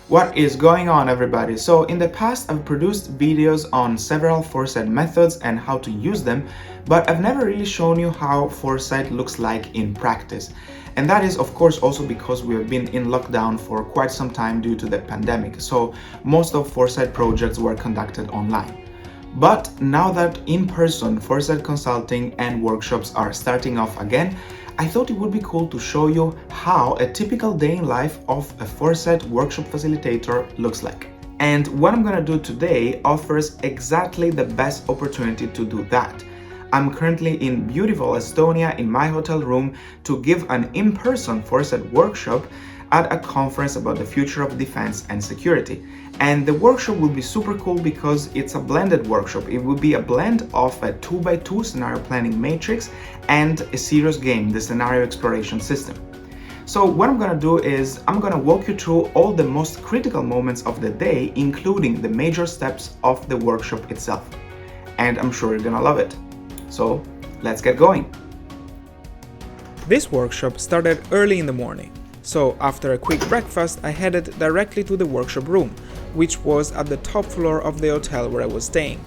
What is going on, everybody? So in the past I've produced videos on several Foresight methods and how to use them, but I've never really shown you how Foresight looks like in practice. And that is of course also because we have been in lockdown for quite some time due to the pandemic, so most of Foresight projects were conducted online. But now that in-person Foresight consulting and workshops are starting off again, I thought it would be cool to show you how a typical day in life of a Foresight workshop facilitator looks like. And what I'm gonna do today offers exactly the best opportunity to do that. I'm currently in beautiful Estonia in my hotel room to give an in-person Foresight workshop at a conference about the future of defense and security. And the workshop will be super cool because it's a blended workshop. It will be a blend of a 2x2 scenario planning matrix and a serious game, the scenario exploration system. So what I'm gonna do is I'm gonna walk you through all the most critical moments of the day, including the major steps of the workshop itself. And I'm sure you're gonna love it. So let's get going. This workshop started early in the morning. So after a quick breakfast, I headed directly to the workshop room, which was at the top floor of the hotel where I was staying.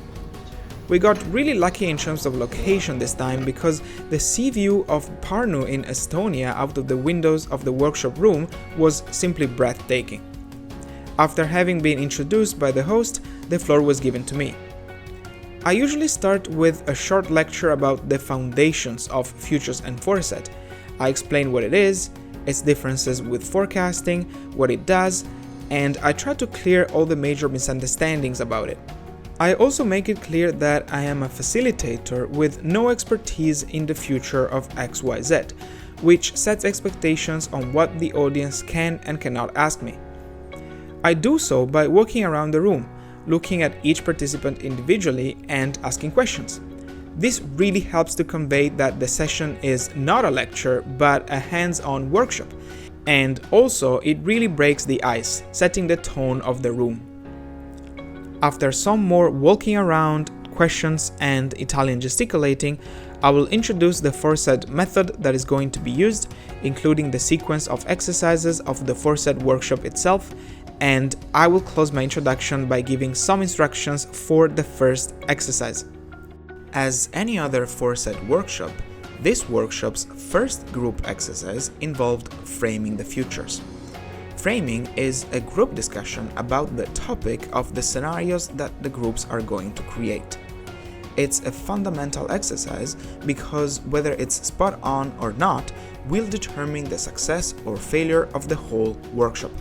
We got really lucky in terms of location this time because the sea view of Pärnu in Estonia out of the windows of the workshop room was simply breathtaking. After having been introduced by the host, the floor was given to me. I usually start with a short lecture about the foundations of Futures and Foresight. I explain what it is, its differences with forecasting, what it does, and I try to clear all the major misunderstandings about it. I also make it clear that I am a facilitator with no expertise in the future of XYZ, which sets expectations on what the audience can and cannot ask me. I do so by walking around the room, looking at each participant individually and asking questions. This really helps to convey that the session is not a lecture but a hands-on workshop, and also it really breaks the ice, setting the tone of the room. After some more walking around, questions and Italian gesticulating, I will introduce the Foresight method that is going to be used, including the sequence of exercises of the Foresight workshop itself, and I will close my introduction by giving some instructions for the first exercise. As any other Foresight workshop, this workshop's first group exercise involved framing the futures. Framing is a group discussion about the topic of the scenarios that the groups are going to create. It's a fundamental exercise because whether it's spot on or not will determine the success or failure of the whole workshop.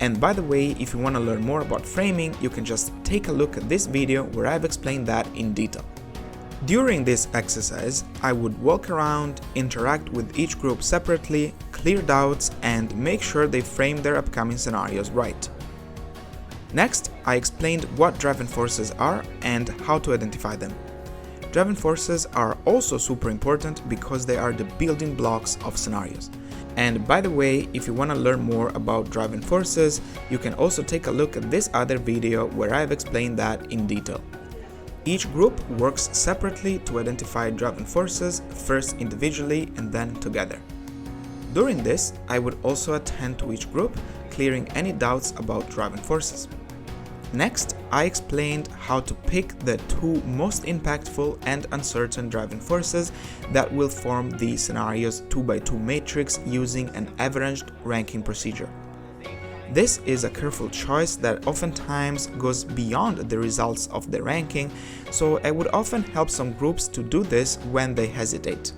And by the way, if you want to learn more about framing, you can just take a look at this video where I've explained that in detail. During this exercise, I would walk around, interact with each group separately, clear doubts, and make sure they frame their upcoming scenarios right. Next, I explained what driving forces are and how to identify them. Driving forces are also super important because they are the building blocks of scenarios. And by the way, if you want to learn more about driving forces, you can also take a look at this other video where I've explained that in detail. Each group works separately to identify driving forces, first individually and then together. During this, I would also attend to each group, clearing any doubts about driving forces. Next, I explained how to pick the two most impactful and uncertain driving forces that will form the scenario's 2x2 matrix using an averaged ranking procedure. This is a careful choice that oftentimes goes beyond the results of the ranking, so I would often help some groups to do this when they hesitate.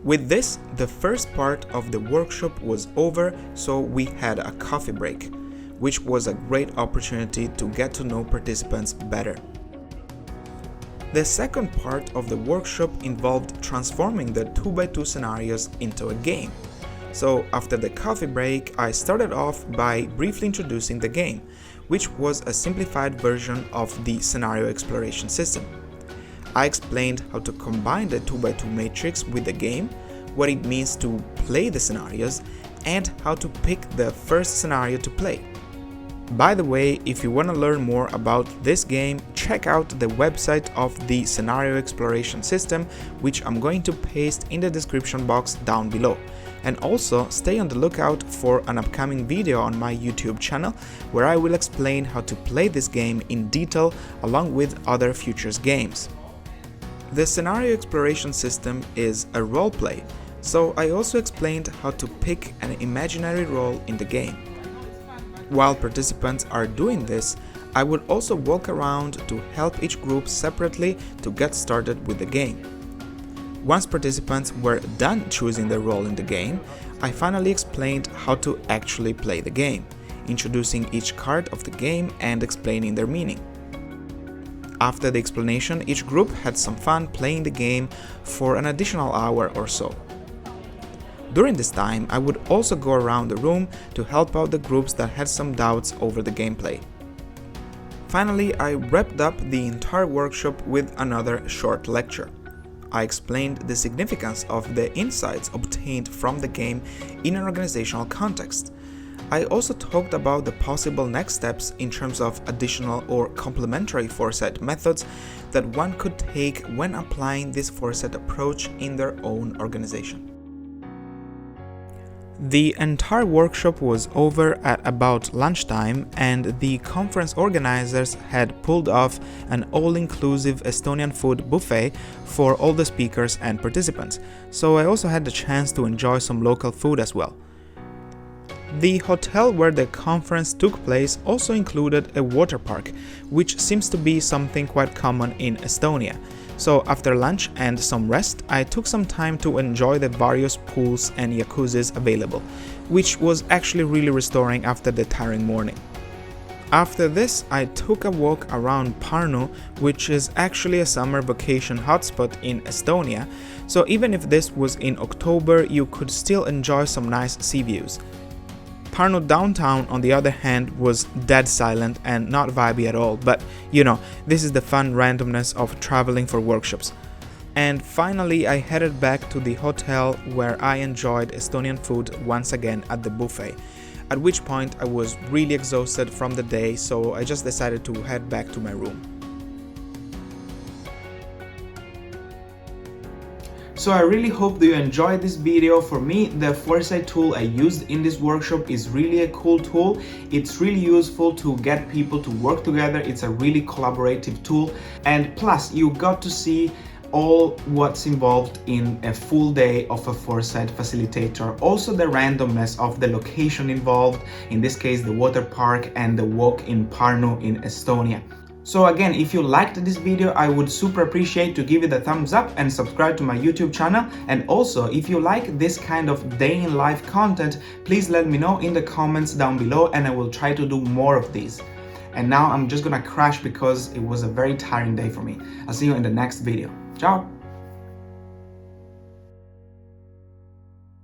With this, the first part of the workshop was over, so we had a coffee break, which was a great opportunity to get to know participants better. The second part of the workshop involved transforming the 2x2 scenarios into a game. So after the coffee break, I started off by briefly introducing the game, which was a simplified version of the scenario exploration system. I explained how to combine the 2x2 matrix with the game, what it means to play the scenarios, and how to pick the first scenario to play. By the way, if you want to learn more about this game, check out the website of the scenario exploration system, which I'm going to paste in the description box down below. And also stay on the lookout for an upcoming video on my YouTube channel where I will explain how to play this game in detail along with other futures games. The scenario exploration system is a roleplay, so I also explained how to pick an imaginary role in the game. While participants are doing this, I would also walk around to help each group separately to get started with the game. Once participants were done choosing their role in the game, I finally explained how to actually play the game, introducing each card of the game and explaining their meaning. After the explanation, each group had some fun playing the game for an additional hour or so. During this time, I would also go around the room to help out the groups that had some doubts over the gameplay. Finally, I wrapped up the entire workshop with another short lecture. I explained the significance of the insights obtained from the game in an organizational context. I also talked about the possible next steps in terms of additional or complementary foresight methods that one could take when applying this foresight approach in their own organization. The entire workshop was over at about lunchtime, and the conference organizers had pulled off an all-inclusive Estonian food buffet for all the speakers and participants, so I also had the chance to enjoy some local food as well. The hotel where the conference took place also included a water park, which seems to be something quite common in Estonia. So after lunch and some rest, I took some time to enjoy the various pools and jacuzzis available, which was actually really restoring after the tiring morning. After this, I took a walk around Pärnu, which is actually a summer vacation hotspot in Estonia, so even if this was in October, you could still enjoy some nice sea views. Pärnu downtown, on the other hand, was dead silent and not vibey at all, but you know, this is the fun randomness of traveling for workshops. And finally, I headed back to the hotel where I enjoyed Estonian food once again at the buffet, at which point I was really exhausted from the day, so I just decided to head back to my room. So I really hope that you enjoyed this video. For me, the Foresight tool I used in this workshop is really a cool tool. It's really useful to get people to work together. It's a really collaborative tool. And plus, you got to see all what's involved in a full day of a Foresight facilitator. Also the randomness of the location involved, in this case the water park and the walk in Pärnu in Estonia. So again, if you liked this video, I would super appreciate to give it a thumbs up and subscribe to my YouTube channel. And also, if you like this kind of day in life content, please let me know in the comments down below and I will try to do more of these. And now I'm just gonna crash because it was a very tiring day for me. I'll see you in the next video. Ciao!